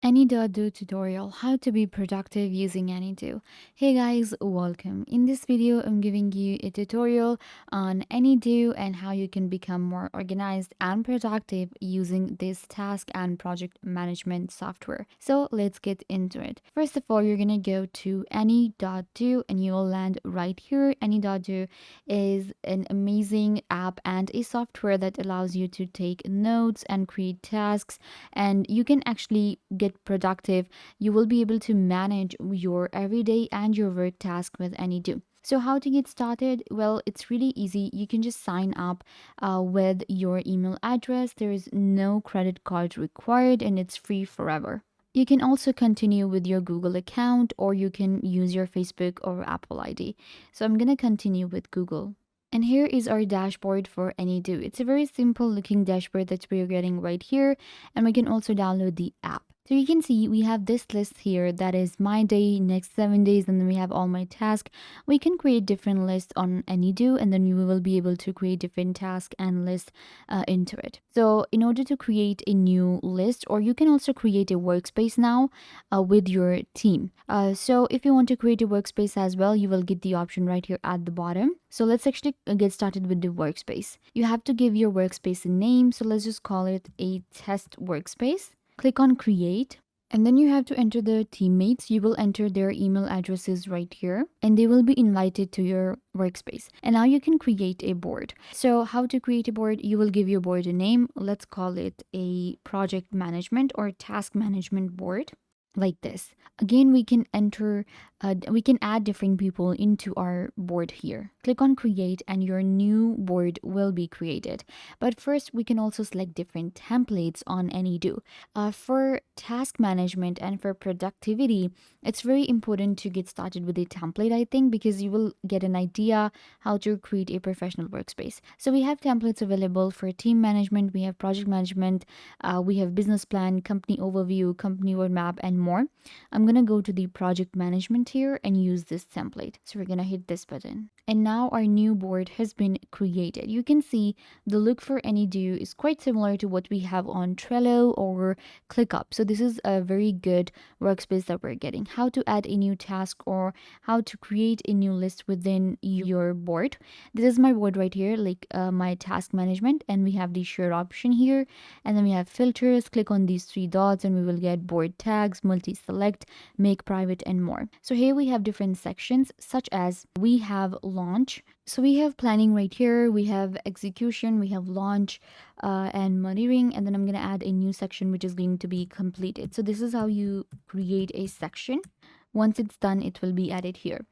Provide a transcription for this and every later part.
Any.do tutorial, how to be productive using Any.do. Hey guys, welcome. In this video, I'm giving you a tutorial on Any.do and how you can become more organized and productive using this task and project management software. So let's get into it. First of all, you're gonna go to Any.do and you will land right here. Any.do is an amazing app and a software that allows you to take notes and create tasks, and you can actually get productive. You will be able to manage your everyday and your work task with Any.do. So how to get started? Well, it's really easy. You can just sign up with your email address. There is no credit card required and it's free forever. You can also continue with your Google account, or you can use your Facebook or Apple ID. So I'm going to continue with Google. And here is our dashboard for Any.do. It's a very simple looking dashboard that we're getting right here. And we can also download the app. So you can see we have this list here that is my day, next 7 days, and then we have all my tasks. We can create different lists on Any.do, and then you will be able to create different tasks and lists into it. So in order to create a new list, or you can also create a workspace now with your team. So if you want to create a workspace as well, you will get the option right here at the bottom. So let's actually get started with the workspace. You have to give your workspace a name. So let's just call it a test workspace. Click on create. And then you have to enter the teammates. You will enter their email addresses right here, and they will be invited to your workspace. And now you can create a board. So how to create a board? You will give your board a name. Let's call it a project management or task management board, like this. Again, we can add different people into our board here. Click on create and your new board will be created. But first, we can also select different templates on Any.do. For task management and for productivity, it's very important to get started with a template, I think, because you will get an idea how to create a professional workspace. So we have templates available for team management, we have project management, we have business plan, company overview, company roadmap, and more. I'm going to go to the project management here and use this template. So we're going to hit this button. And now our new board has been created. You can see the look for Any.do is quite similar to what we have on Trello or ClickUp. So this is a very good workspace that we're getting. How to add a new task or how to create a new list within your board. This is my board right here, like my task management, and we have the share option here, and then we have filters. Click on these three dots and we will get board tags, multi-select, make private, and more. So here we have different sections, such as we have launch. So we have planning right here, we have execution, we have launch, and monitoring, and then I'm going to add a new section which is going to be completed. So this is how you create a section. Once it's done, it will be added here.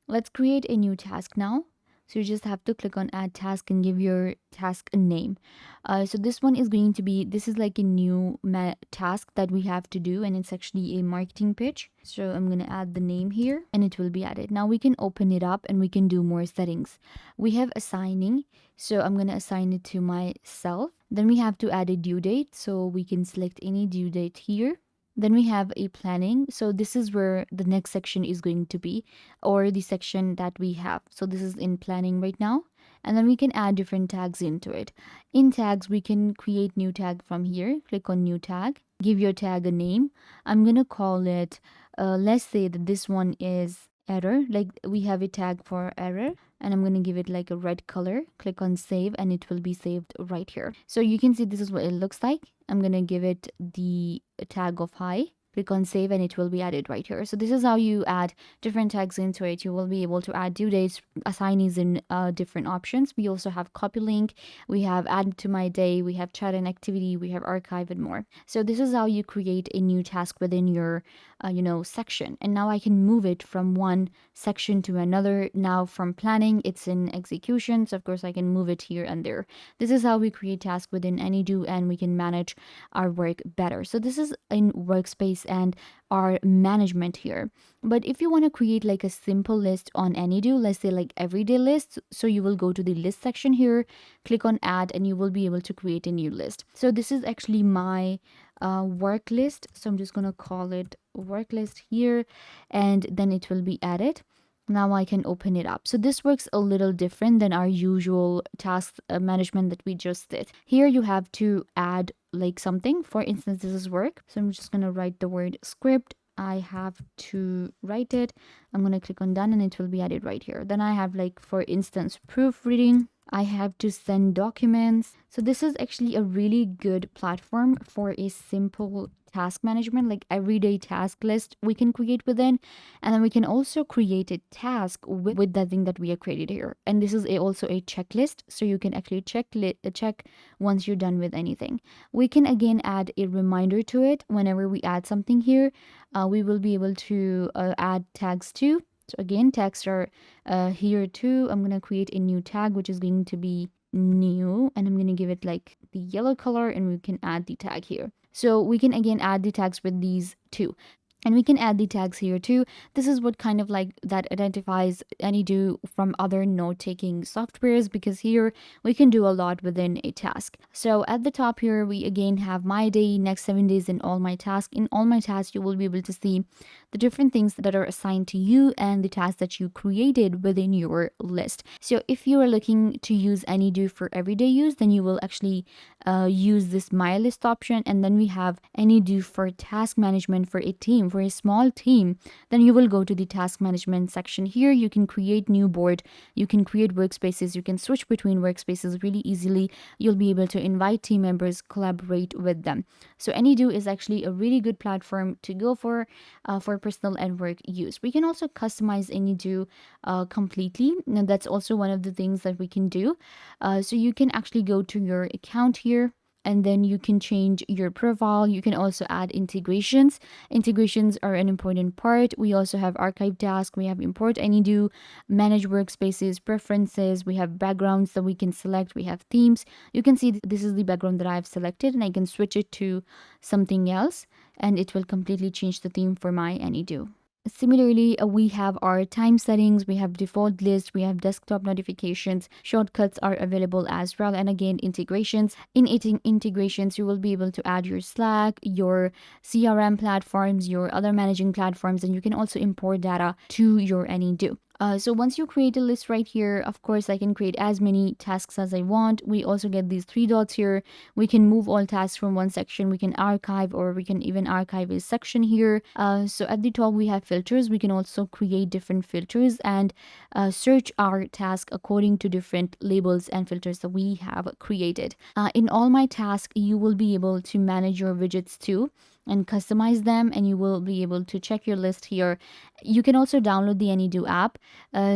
Let's create a new task now. So you just have to click on add task and give your task a name. So this one is going to be, this is like a new task that we have to do, and it's actually a marketing pitch. So I'm going to add the name here and it will be added. Now we can open it up and we can do more settings. We have assigning. So I'm going to assign it to myself. Then we have to add a due date. So we can select any due date here. Then we have a planning. So this is where the next section is going to be, or the section that we have. So this is in planning right now. And then we can add different tags into it. In tags, we can create new tag from here. Click on new tag. Give your tag a name. I'm going to call it, let's say that this one is error. Like we have a tag for error. And I'm going to give it like a red color. Click on save and it will be saved right here. So you can see this is what it looks like. I'm going to give it the tag of hi. Click on save and it will be added right here. So this is how you add different tags into it. You will be able to add due dates, assignees in different options. We also have copy link, we have add to my day, we have chat and activity, we have archive, and more. So this is how you create a new task within your section. And now I can move it from one section to another. Now from planning, it's in execution. So of course I can move it here and there. This is how we create tasks within Any.do, and we can manage our work better. So this is in workspace and our management here. But if you want to create like a simple list on Any.do, let's say like everyday lists, so you will go to the list section here, click on add, and you will be able to create a new list. So this is actually my work list. So I'm just going to call it work list here, and then it will be added. Now I can open it up. So this works a little different than our usual task management that we just did. Here you have to add like something. For instance, this is work. So I'm just going to write the word script. I have to write it. I'm going to click on done and it will be added right here. Then I have like, for instance, proofreading. I have to send documents. So this is actually a really good platform for a simple task management, like everyday task list we can create within. And then we can also create a task with that thing that we have created here. And this is also a checklist. So you can actually check once you're done with anything. We can again add a reminder to it whenever we add something here. We will be able to add tags too. So again, tags are here too. I'm going to create a new tag, which is going to be new. And I'm going to give it like the yellow color and we can add the tag here. So we can again add the tags with these two. And we can add the tags here too. This is what kind of like that identifies Any.do from other note-taking softwares, because here we can do a lot within a task. So at the top here, we again have my day, next 7 days, and all my tasks. In all my tasks, you will be able to see the different things that are assigned to you and the tasks that you created within your list. So if you are looking to use Any.do for everyday use, then you will actually use this my list option. And then we have Any.do for task management for a team, for a small team. Then you will go to the task management section. Here you can create new board, you can create workspaces, you can switch between workspaces really easily. You'll be able to invite team members, collaborate with them. So Any.do is actually a really good platform to go for personal and work use. We can also customize Any.do completely. Now that's also one of the things that we can do. So you can actually go to your account here, and then you can change your profile. You can also add integrations. Integrations are an important part. We also have archive task, we have import Any.do, manage workspaces, preferences, we have backgrounds that we can select, we have themes. You can see this is the background that I've selected, and I can switch it to something else and it will completely change the theme for my Any.do. Similarly, we have our time settings, we have default list, we have desktop notifications, shortcuts are available as well, and again, integrations. In integrations, you will be able to add your Slack, your CRM platforms, your other managing platforms, and you can also import data to your Any.do. So once you create a list right here, of course, I can create as many tasks as I want. We also get these 3 dots here. We can move all tasks from one section. We can archive, or we can even archive a section here. So at the top, we have filters. We can also create different filters and search our task according to different labels and filters that we have created. In all my tasks, you will be able to manage your widgets too and customize them, and you will be able to check your list here. You can also download the Any.do app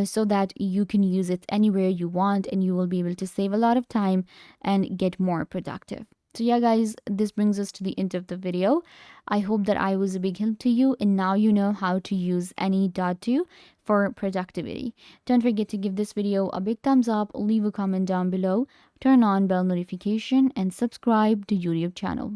so that you can use it anywhere you want, and you will be able to save a lot of time and get more productive. So yeah guys, this brings us to the end of the video. I hope that I was a big help to you, and now you know how to use Any.do for productivity. Don't forget to give this video a big thumbs up, leave a comment down below, turn on bell notification, and subscribe to YouTube channel.